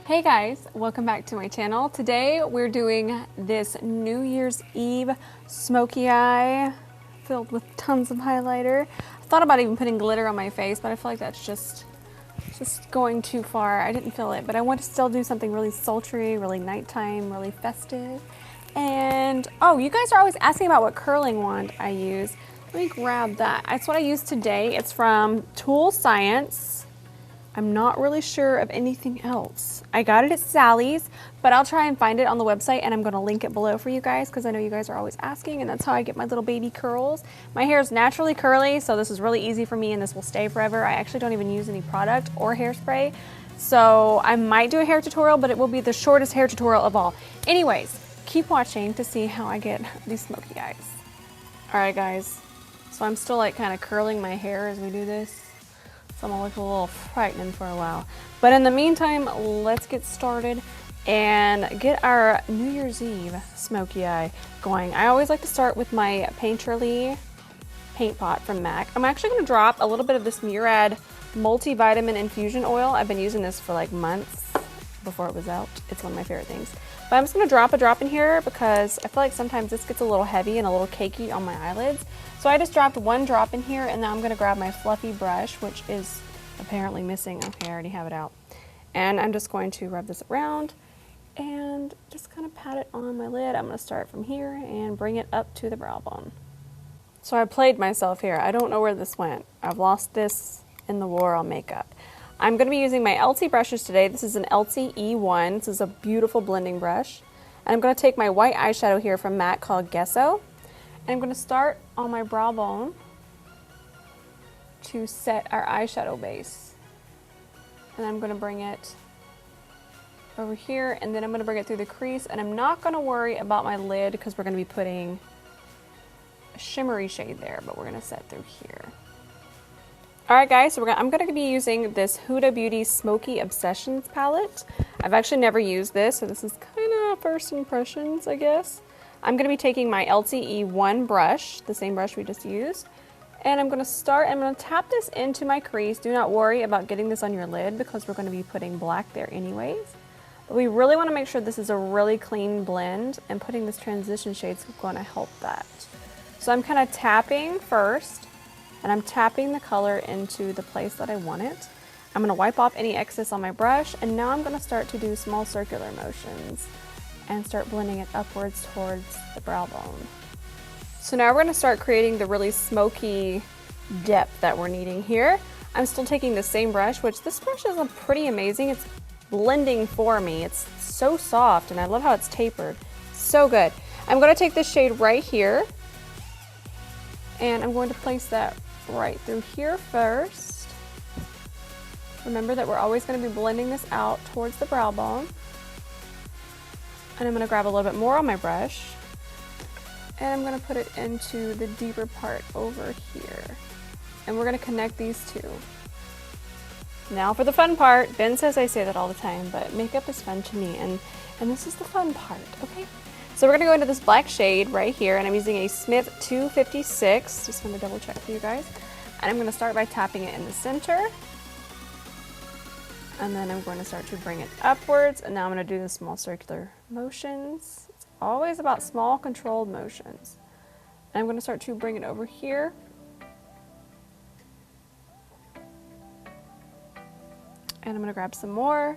Hey guys, welcome back to my channel. Today we're doing this New Year's Eve smoky eye filled with tons of highlighter. I thought about even putting glitter on my face, but I feel like that's just going too far. I didn't feel it, but I want to still do something really sultry, really nighttime, really festive. And oh, you guys are always asking about what curling wand I use. Let me grab that. That's what I used today. It's from Tool Science. I'm not really sure of anything else. I got it at Sally's, but I'll try and find it on the website, and I'm gonna link it below for you guys because I know you guys are always asking, and that's how I get my little baby curls. My hair is naturally curly, so this is really easy for me and this will stay forever. I actually don't even use any product or hairspray. So I might do a hair tutorial, but it will be the shortest hair tutorial of all. Anyways, keep watching to see how I get these smoky eyes. All right guys, so I'm still like kind of curling my hair as we do this. So I'm gonna look a little frightening for a while. But in the meantime, let's get started and get our New Year's Eve smoky eye going. I always like to start with my Painterly paint pot from MAC. I'm actually gonna drop a little bit of this Murad multivitamin infusion oil. I've been using this for like months before it was out. It's one of my favorite things. But I'm just gonna drop a drop in here because I feel like sometimes this gets a little heavy and a little cakey on my eyelids. So I just dropped one drop in here, and now I'm gonna grab my fluffy brush, which is apparently missing. Okay, I already have it out. And I'm just going to rub this around and just kind of pat it on my lid. I'm gonna start from here and bring it up to the brow bone. So I played myself here. I don't know where this went. I've lost this in the war on makeup. I'm going to be using my LT brushes today. This is an LT E1. This is a beautiful blending brush. And I'm going to take my white eyeshadow here from MAC called Gesso. And I'm going to start on my brow bone to set our eyeshadow base. And I'm going to bring it over here, and then I'm going to bring it through the crease. And I'm not going to worry about my lid because we're going to be putting a shimmery shade there, but we're going to set through here. Alright guys, so I'm going to be using this Huda Beauty Smoky Obsessions palette. I've actually never used this, so this is kind of first impressions, I guess. I'm going to be taking my LTE1 brush, the same brush we just used, and I'm going to tap this into my crease. Do not worry about getting this on your lid because we're going to be putting black there anyways. But we really want to make sure this is a really clean blend, and putting this transition shade is going to help that. So I'm kind of tapping first. And I'm tapping the color into the place that I want it. I'm going to wipe off any excess on my brush, and now I'm going to start to do small circular motions and start blending it upwards towards the brow bone. So now we're going to start creating the really smoky depth that we're needing here. I'm still taking the same brush, which this brush is pretty amazing. It's blending for me. It's so soft, and I love how it's tapered. So good. I'm going to take this shade right here, and I'm going to place that right through here first. Remember that we're always going to be blending this out towards the brow bone. And I'm going to grab a little bit more on my brush, and I'm going to put it into the deeper part over here. And we're going to connect these two. Now for the fun part. Ben says I say that all the time, but makeup is fun to me, and this is the fun part, okay? So we're going to go into this black shade right here, and I'm using a Smith 256. Just want to double check for you guys. And I'm going to start by tapping it in the center. And then I'm going to start to bring it upwards, and now I'm going to do the small circular motions. It's always about small controlled motions. And I'm going to start to bring it over here. And I'm going to grab some more.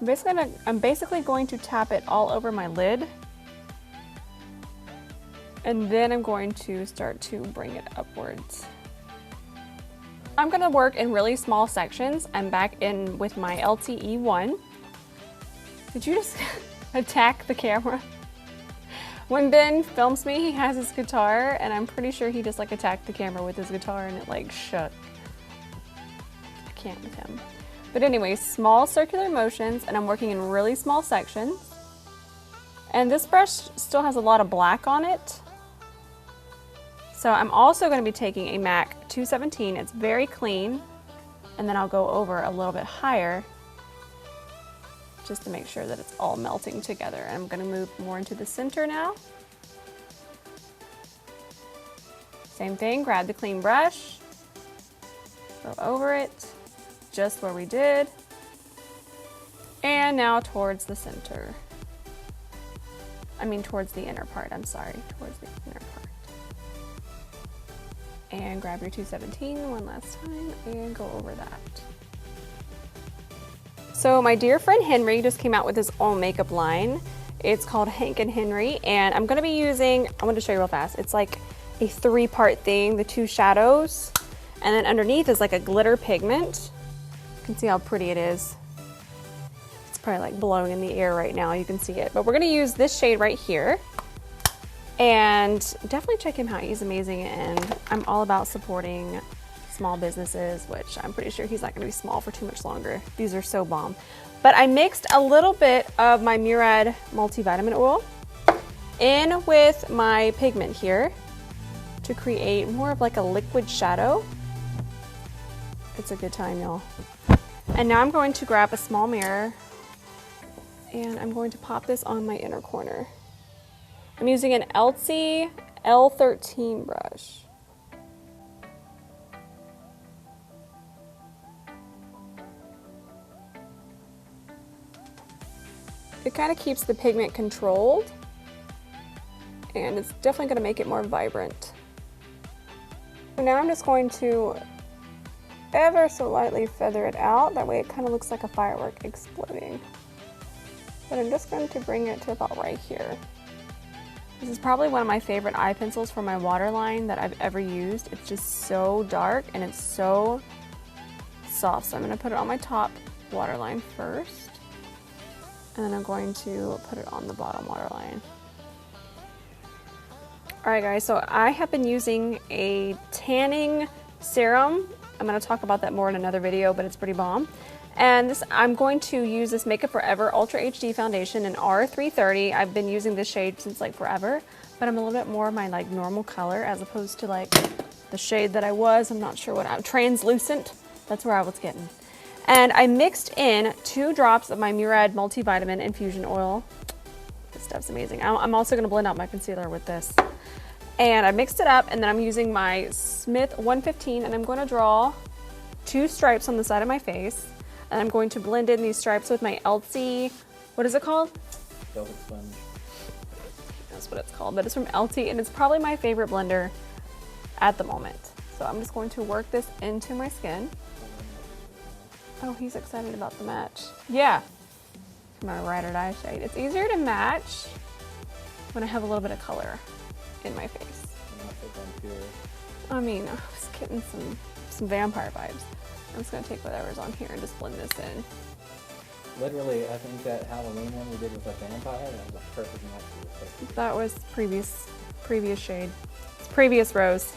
I'm basically going to tap it all over my lid, and then I'm going to start to bring it upwards. I'm going to work in really small sections. I'm back in with my LTE1. Did you just attack the camera? When Ben films me, he has his guitar, and I'm pretty sure he just like attacked the camera with his guitar and it like shook. I can't with him. But anyways, small circular motions, and I'm working in really small sections. And this brush still has a lot of black on it. So I'm also going to be taking a MAC 217. It's very clean. And then I'll go over a little bit higher just to make sure that it's all melting together. And I'm going to move more into the center now. Same thing, grab the clean brush, go over it, just where we did. And now towards the center. I mean towards the inner part, I'm sorry, towards the inner part. And grab your 217 one last time and go over that. So my dear friend Henry just came out with his own makeup line. It's called Hank and Henry, and I'm gonna be using, I want to show you real fast. It's like a 3-part thing, the 2 shadows, and then underneath is like a glitter pigment. You can see how pretty it is. It's probably like blowing in the air right now, you can see it. But we're gonna use this shade right here. And definitely check him out, he's amazing, and I'm all about supporting small businesses, which I'm pretty sure he's not gonna be small for too much longer. These are so bomb. But I mixed a little bit of my Murad multivitamin oil in with my pigment here to create more of like a liquid shadow. It's a good time, y'all. And now I'm going to grab a small mirror and I'm going to pop this on my inner corner. I'm using an Elsie L13 brush. It kind of keeps the pigment controlled, and it's definitely going to make it more vibrant. So now I'm just going to ever so lightly feather it out, that way it kind of looks like a firework exploding. But I'm just going to bring it to about right here. This is probably one of my favorite eye pencils for my waterline that I've ever used. It's just so dark and it's so soft. So I'm going to put it on my top waterline first. And then I'm going to put it on the bottom waterline. Alright guys, so I have been using a tanning serum. I'm going to talk about that more in another video, but it's pretty bomb. And this, I'm going to use this Makeup Forever Ultra HD Foundation in R330. I've been using this shade since like forever, but I'm a little bit more of my like normal color as opposed to like the shade that I was. I'm not sure what I'm, translucent. That's where I was getting. And I mixed in 2 drops of my Murad Multivitamin Infusion Oil. This stuff's amazing. I'm also going to blend out my concealer with this. And I mixed it up, and then I'm using my Smith 115, and I'm going to draw 2 stripes on the side of my face. And I'm going to blend in these stripes with my Elsie, what is it called? Velvet Sponge. That's what it's called, but it's from Elsie, and it's probably my favorite blender at the moment. So I'm just going to work this into my skin. Oh, he's excited about the match. Yeah, my ride or die shade. It's easier to match when I have a little bit of color in my face. I mean, I was getting some vampire vibes. I'm just gonna take whatever's on here and just blend this in. Literally, I think that Halloween one we did with a vampire, that was a perfect match. That was previous shade. It's previous rose,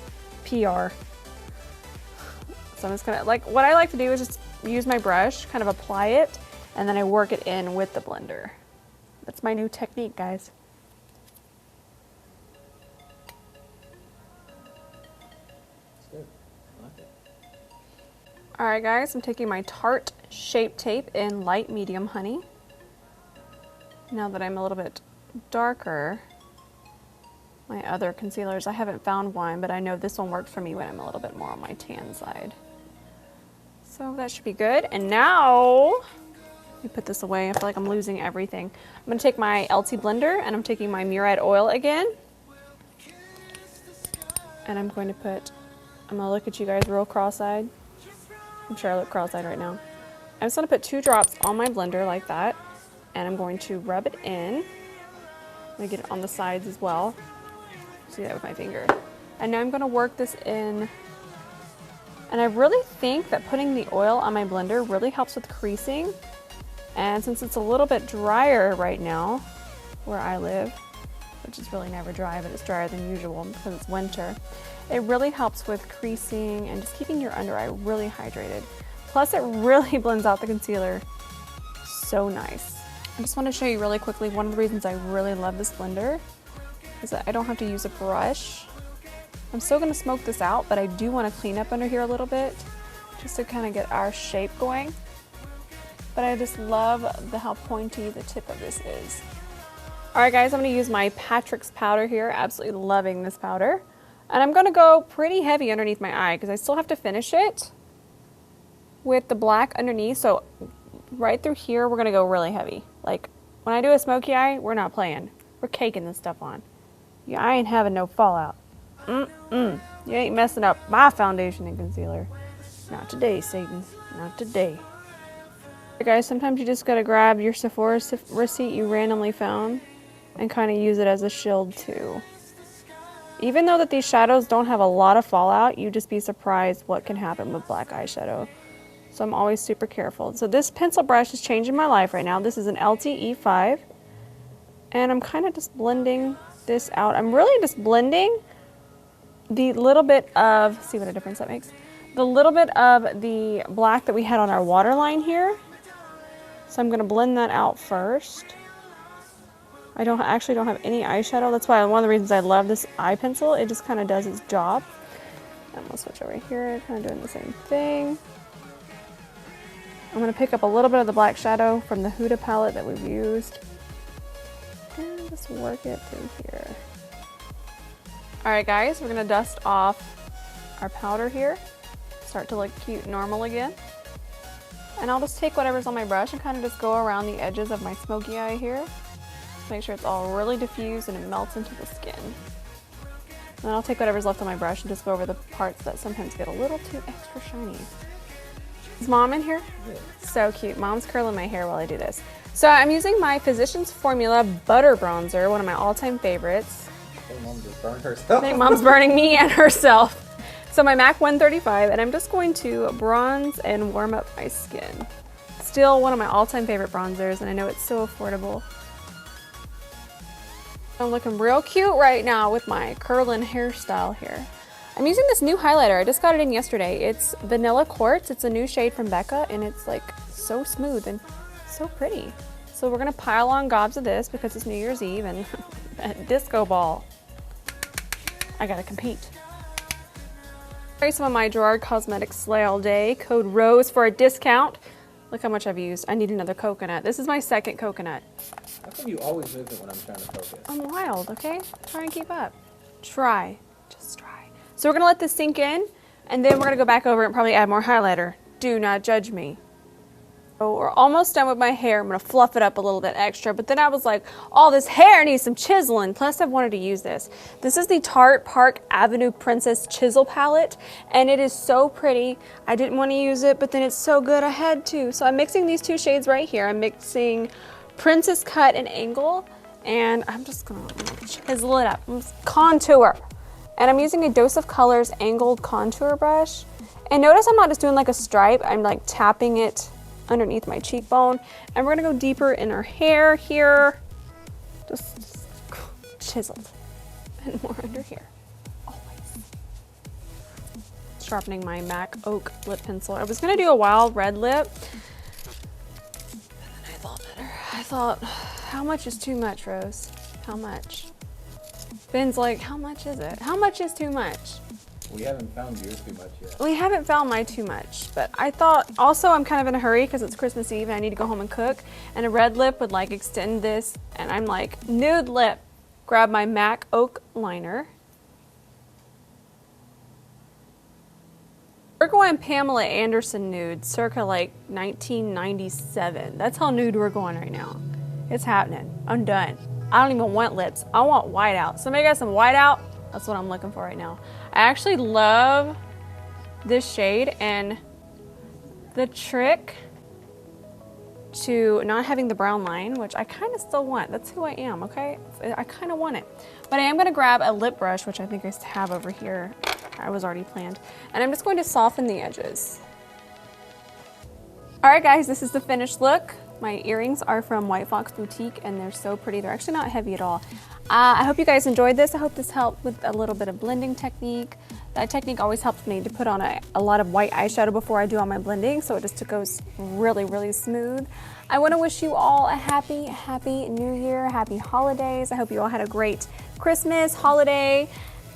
PR. So I'm just gonna, like, what I like to do is just use my brush, kind of apply it, and then I work it in with the blender. That's my new technique, guys. It's good. I like it. Alright guys, I'm taking my Tarte Shape Tape in Light Medium Honey. Now that I'm a little bit darker, my other concealers, I haven't found one, but I know this one works for me when I'm a little bit more on my tan side. So that should be good. And now, let me put this away. I feel like I'm losing everything. I'm going to take my Elsie blender, and I'm taking my Murad oil again. And I'm going to look at you guys real cross-eyed. I'm sure I look cross-eyed right now. I'm just going to put 2 drops on my blender like that. And I'm going to rub it in. I'm going to get it on the sides as well. See that with my finger. And now I'm going to work this in. And I really think that putting the oil on my blender really helps with creasing. And since it's a little bit drier right now, where I live, which is really never dry, but it's drier than usual because it's winter, it really helps with creasing and just keeping your under eye really hydrated. Plus it really blends out the concealer so nice. I just want to show you really quickly one of the reasons I really love this blender is that I don't have to use a brush. I'm still going to smoke this out, but I do want to clean up under here a little bit just to kind of get our shape going. But I just love how pointy the tip of this is. Alright guys, I'm going to use my Patrick's powder here. Absolutely loving this powder. And I'm going to go pretty heavy underneath my eye because I still have to finish it. with the black underneath. So right through here, we're gonna go really heavy. Like when I do a smoky eye, we're not playing. We're caking this stuff on. Yeah, I ain't having no fallout. You ain't messing up my foundation and concealer. Not today, Satan. Not today. Hey guys, sometimes you just gotta grab your Sephora receipt you randomly found and kind of use it as a shield too. Even though that these shadows don't have a lot of fallout, you'd just be surprised what can happen with black eyeshadow. So I'm always super careful. So this pencil brush is changing my life right now. This is an LTE5. And I'm kind of just blending this out. I'm really just blending the little bit of, see what a difference that makes? The little bit of the black that we had on our waterline here. So I'm gonna blend that out first. I actually don't have any eyeshadow. That's why one of the reasons I love this eye pencil. It just kind of does its job. I'm gonna switch over here, kind of doing the same thing. I'm gonna pick up a little bit of the black shadow from the Huda palette that we've used. And just work it through here. All right guys, we're gonna dust off our powder here. Start to look cute normal again. And I'll just take whatever's on my brush and kind of just go around the edges of my smoky eye here. Make sure it's all really diffused and it melts into the skin. And then I'll take whatever's left on my brush and just go over the parts that sometimes get a little too extra shiny. Is Mom in here? Yeah. So cute. Mom's curling my hair while I do this. So I'm using my Physicians Formula Butter Bronzer, one of my all-time favorites. I think Mom just burned I herself. think Mom's burning me and herself. So my MAC 135, and I'm just going to bronze and warm up my skin. Still one of my all-time favorite bronzers, and I know it's so affordable. I'm looking real cute right now with my curling hairstyle here. I'm using this new highlighter. I just got it in yesterday. It's Vanilla Quartz. It's a new shade from Becca, and it's like so smooth and so pretty. So we're gonna pile on gobs of this because it's New Year's Eve and disco ball. I gotta compete. Try some of my Gerard Cosmetics Slay All Day. Code ROSE for a discount. Look how much I've used. I need another coconut. This is my second coconut. How come you always lose it when I'm trying to focus? I'm wild, okay? Try and keep up. Try. Just try. So we're gonna let this sink in, and then we're gonna go back over and probably add more highlighter. Do not judge me. So we're almost done with my hair. I'm gonna fluff it up a little bit extra, but then I was like, oh, this hair needs some chiseling. Plus I've wanted to use this. This is the Tarte Park Avenue Princess Chisel Palette, and it is so pretty. I didn't want to use it, but then it's so good I had to. So I'm mixing these two shades right here. I'm mixing Princess Cut and Angle, and I'm just gonna chisel it up. Contour. And I'm using a Dose of Colors angled contour brush. And notice I'm not just doing like a stripe, I'm like tapping it underneath my cheekbone. And we're gonna go deeper in our hair here. Just chiseled. And more under here. Always. Sharpening my MAC Oak lip pencil. I was gonna do a wild red lip. And then I thought better. I thought, how much is too much, Rose? How much? Ben's like, how much is it? How much is too much? We haven't found yours too much yet. We haven't found my too much, but I thought also I'm kind of in a hurry because it's Christmas Eve and I need to go home and cook, and a red lip would like extend this, and I'm like, nude lip. Grab my MAC Oak liner. We're going Pamela Anderson nude, circa like 1997. That's how nude we're going right now. It's happening. I'm done. I don't even want lips. I want whiteout. Somebody got some whiteout? That's what I'm looking for right now. I actually love this shade, and the trick to not having the brown line, which I kind of still want. That's who I am, okay? I kind of want it. But I am gonna grab a lip brush, which I think I have over here. I was already planned. And I'm just going to soften the edges. All right, guys, this is the finished look. My earrings are from White Fox Boutique, and they're so pretty. They're actually not heavy at all. I hope you guys enjoyed this. I hope this helped with a little bit of blending technique. That technique always helps me to put on a lot of white eyeshadow before I do all my blending, so it just goes really, really smooth. I want to wish you all a happy, happy New Year, happy holidays. I hope you all had a great Christmas, holiday,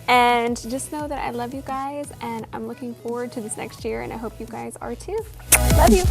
and just know that I love you guys, and I'm looking forward to this next year, and I hope you guys are too. Love you.